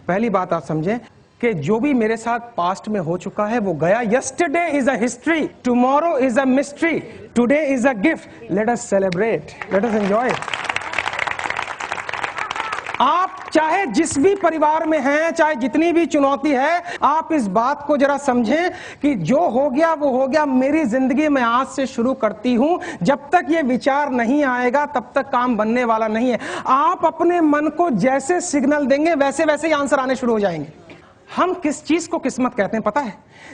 पहली बात आप समझें कि जो भी मेरे साथ पास्ट में हो चुका है वो गया। Yesterday is a history, tomorrow is a mystery, today is a gift, let us celebrate, let us enjoy. आप चाहे जिस भी परिवार में हैं, चाहे जितनी भी चुनौती है, आप इस बात को जरा समझें कि जो हो गया वो हो गया। मेरी जिंदगी में आज से शुरू करती हूं, जब तक ये विचार नहीं आएगा तब तक काम बनने वाला नहीं है। आप अपने मन को जैसे सिग्नल देंगे वैसे वैसे ही आंसर आने शुरू हो जाएंगे। हम किस चीज को किस्मत कहते हैं पता है?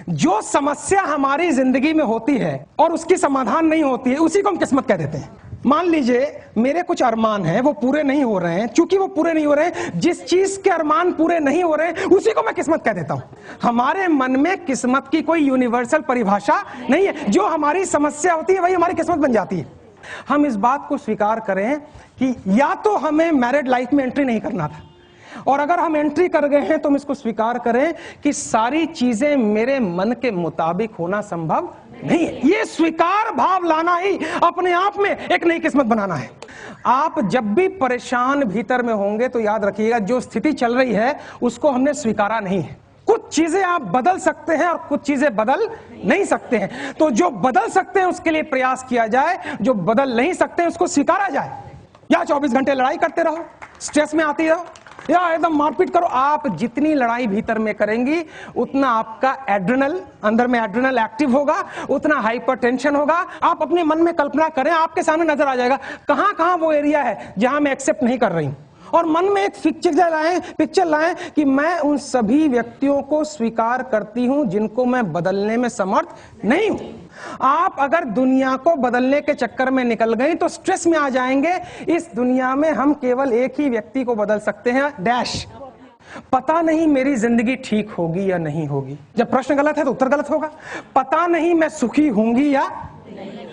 जो समस्या हमारी जिंदगी में होती है और उसकी समाधान नहीं होती है, उसी को हम किस्मत कह देते हैं। मान लीजिए मेरे कुछ अरमान हैं, वो पूरे नहीं हो रहे हैं। चूंकि वो पूरे नहीं हो रहे हैं, जिस चीज के अरमान पूरे नहीं हो रहे हैं उसी को मैं किस्मत कह देता हूं। हमारे मन में किस्मत की कोई यूनिवर्सल परिभाषा नहीं है। जो हमारी समस्या होती है वही हमारी किस्मत बन जाती है। हम इस बात को स्वीकार करें कि या तो हमें मैरिड लाइफ में एंट्री नहीं करना था, और अगर हम एंट्री कर गए हैं तो हम इसको स्वीकार करें कि सारी चीजें मेरे मन के मुताबिक होना संभव नहीं है। ये स्वीकार भाव लाना ही अपने आप में एक नई किस्मत बनाना है। आप जब भी परेशान भीतर में होंगे तो याद रखिएगा, जो स्थिति चल रही है उसको हमने स्वीकारा नहीं है। कुछ चीजें आप बदल सकते हैं और कुछ चीजें बदल नहीं सकते हैं। तो जो बदल सकते हैं उसके लिए प्रयास किया जाए, जो बदल नहीं सकते हैं उसको स्वीकारा जाए। या 24 घंटे लड़ाई करते रहो, स्ट्रेस में आती रहो, या एकदम मारपीट करो। आप जितनी लड़ाई भीतर में करेंगी उतना आपका एड्रेनल, अंदर में एड्रेनल एक्टिव होगा, उतना हाइपरटेंशन होगा। आप अपने मन में कल्पना करें, आपके सामने नजर आ जाएगा कहां कहां वो एरिया है जहां मैं एक्सेप्ट नहीं कर रही हूं, और मन में एक पिक्चर लाएं कि मैं उन सभी व्यक्तियों को स्वीकार करती हूं जिनको मैं बदलने में समर्थ नहीं हूं। आप अगर दुनिया को बदलने के चक्कर में निकल गई तो स्ट्रेस में आ जाएंगे। इस दुनिया में हम केवल एक ही व्यक्ति को बदल सकते हैं, डैश। पता नहीं मेरी जिंदगी ठीक होगी या नहीं होगी। जब प्रश्न गलत है तो उत्तर गलत होगा। पता नहीं मैं सुखी होंगी या नहीं।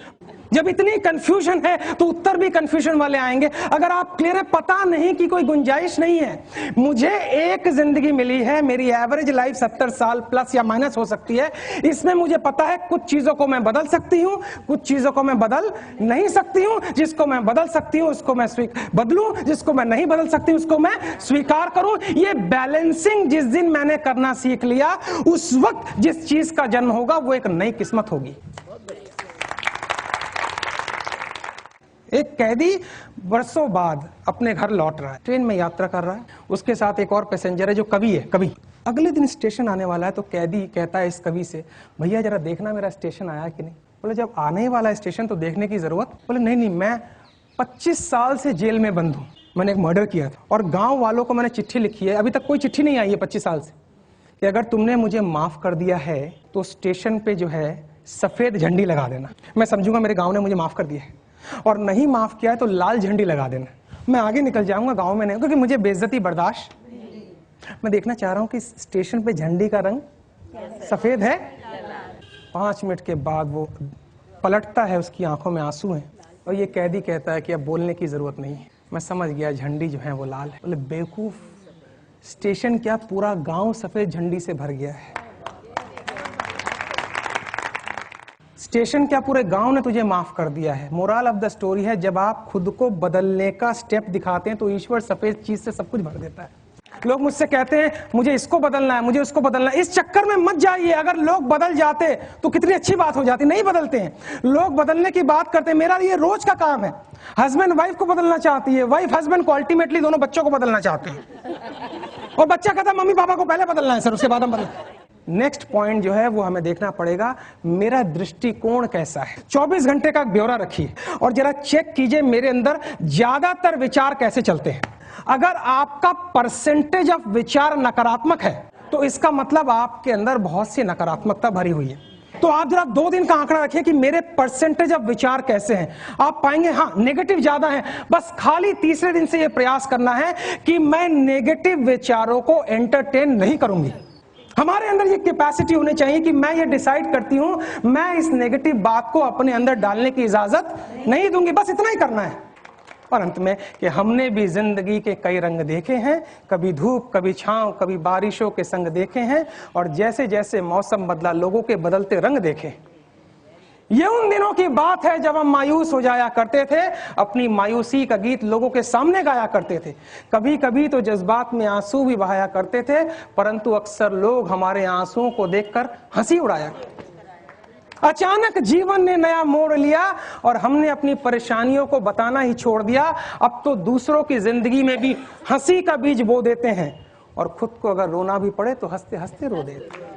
जब इतनी कंफ्यूजन है तो उत्तर भी कंफ्यूजन वाले आएंगे। अगर आप क्लियर है, पता नहीं की कोई गुंजाइश नहीं है। मुझे एक जिंदगी मिली है, मेरी एवरेज लाइफ 70 साल प्लस या माइनस हो सकती है। इसमें मुझे पता है कुछ चीजों को मैं बदल सकती हूं, कुछ चीजों को मैं बदल नहीं सकती हूं। जिसको मैं बदल सकती हूं उसको मैं बदलूं, जिसको मैं नहीं बदल सकती उसको मैं स्वीकार करूं। ये बैलेंसिंग जिस दिन मैंने करना सीख लिया, उस वक्त जिस चीज का जन्म होगा वो एक नई किस्मत होगी। एक कैदी वर्षों बाद अपने घर लौट रहा है, ट्रेन में यात्रा कर रहा है, उसके साथ एक और पैसेंजर है जो कवि है। कवि अगले दिन स्टेशन आने वाला है तो कैदी कहता है इस कवि से, भैया जरा देखना मेरा स्टेशन आया कि नहीं। बोले जब आने वाला है स्टेशन तो देखने की जरूरत। बोले नहीं, मैं 25 साल से जेल में बंद हूँ, मैंने एक मर्डर किया था और गाँव वालों को मैंने चिट्ठी लिखी है, अभी तक कोई चिट्ठी नहीं आई है 25 साल से, कि अगर तुमने मुझे माफ कर दिया है तो स्टेशन पे जो है सफेद झंडी लगा देना, मैं समझूंगा मेरे गाँव ने मुझे माफ कर दिया है, और नहीं माफ किया है तो लाल झंडी लगा देना। मैं आगे निकल जाऊंगा, गांव में नहीं, क्योंकि मुझे बेइज्जती बर्दाश्त। मैं देखना चाह रहा हूं कि स्टेशन पे झंडी का रंग सफेद है। 5 मिनट के बाद वो पलटता है, उसकी आंखों में आंसू हैं, और ये कैदी कहता है कि अब बोलने की जरूरत नहीं है, मैं समझ गया झंडी जो है वो लाल है। बोले बेवकूफ, स्टेशन क्या पूरा गांव सफेद झंडी से भर गया है। स्टेशन क्या पूरे गांव ने तुझे माफ कर दिया है। मोरल ऑफ द स्टोरी है, जब आप खुद को बदलने का स्टेप दिखाते हैं तो ईश्वर सफेद चीज से सब कुछ भर देता है। लोग मुझसे कहते हैं मुझे इसको बदलना है, मुझे उसको बदलना है। इस चक्कर में मत जाइए। अगर लोग बदल जाते तो कितनी अच्छी बात हो जाती। नहीं बदलते हैं लोग, बदलने की बात करते हैं। मेरा ये रोज का काम है। हस्बैंड वाइफ को बदलना चाहती है, वाइफ हस्बैंड को, अल्टीमेटली दोनों बच्चों को बदलना चाहते हैं, और बच्चा कहता है मम्मी पापा को पहले बदलना है सर, उसके बाद हम बदल। नेक्स्ट पॉइंट जो है वो हमें देखना पड़ेगा, मेरा दृष्टिकोण कैसा है। 24 घंटे का ब्यौरा रखिए और जरा चेक कीजिए मेरे अंदर ज्यादातर विचार कैसे चलते हैं। अगर आपका परसेंटेज ऑफ विचार नकारात्मक है तो इसका मतलब आपके अंदर बहुत सी नकारात्मकता भरी हुई है। तो आप जरा 2 दिन का आंकड़ा रखिए कि मेरे परसेंटेज ऑफ विचार कैसे हैं। आप पाएंगे हाँ नेगेटिव ज्यादा है। बस खाली तीसरे दिन से यह प्रयास करना है कि मैं नेगेटिव विचारों को एंटरटेन नहीं करूंगी। हमारे अंदर ये कैपेसिटी होनी चाहिए कि मैं ये डिसाइड करती हूं मैं इस नेगेटिव बात को अपने अंदर डालने की इजाजत नहीं दूंगी। बस इतना ही करना है। और अंत में कि हमने भी जिंदगी के कई रंग देखे हैं, कभी धूप, कभी छांव, कभी बारिशों के संग देखे हैं, और जैसे जैसे मौसम बदला लोगों के बदलते रंग देखे। ये उन दिनों की बात है जब हम मायूस हो जाया करते थे, अपनी मायूसी का गीत लोगों के सामने गाया करते थे। कभी कभी तो जज्बात में आंसू भी बहाया करते थे, परंतु अक्सर लोग हमारे आंसुओं को देखकर हंसी उड़ाया। अचानक जीवन ने नया मोड़ लिया और हमने अपनी परेशानियों को बताना ही छोड़ दिया। अब तो दूसरों की जिंदगी में भी हंसी का बीज बो देते हैं और खुद को अगर रोना भी पड़े तो हंसते हंसते रो देते हैं।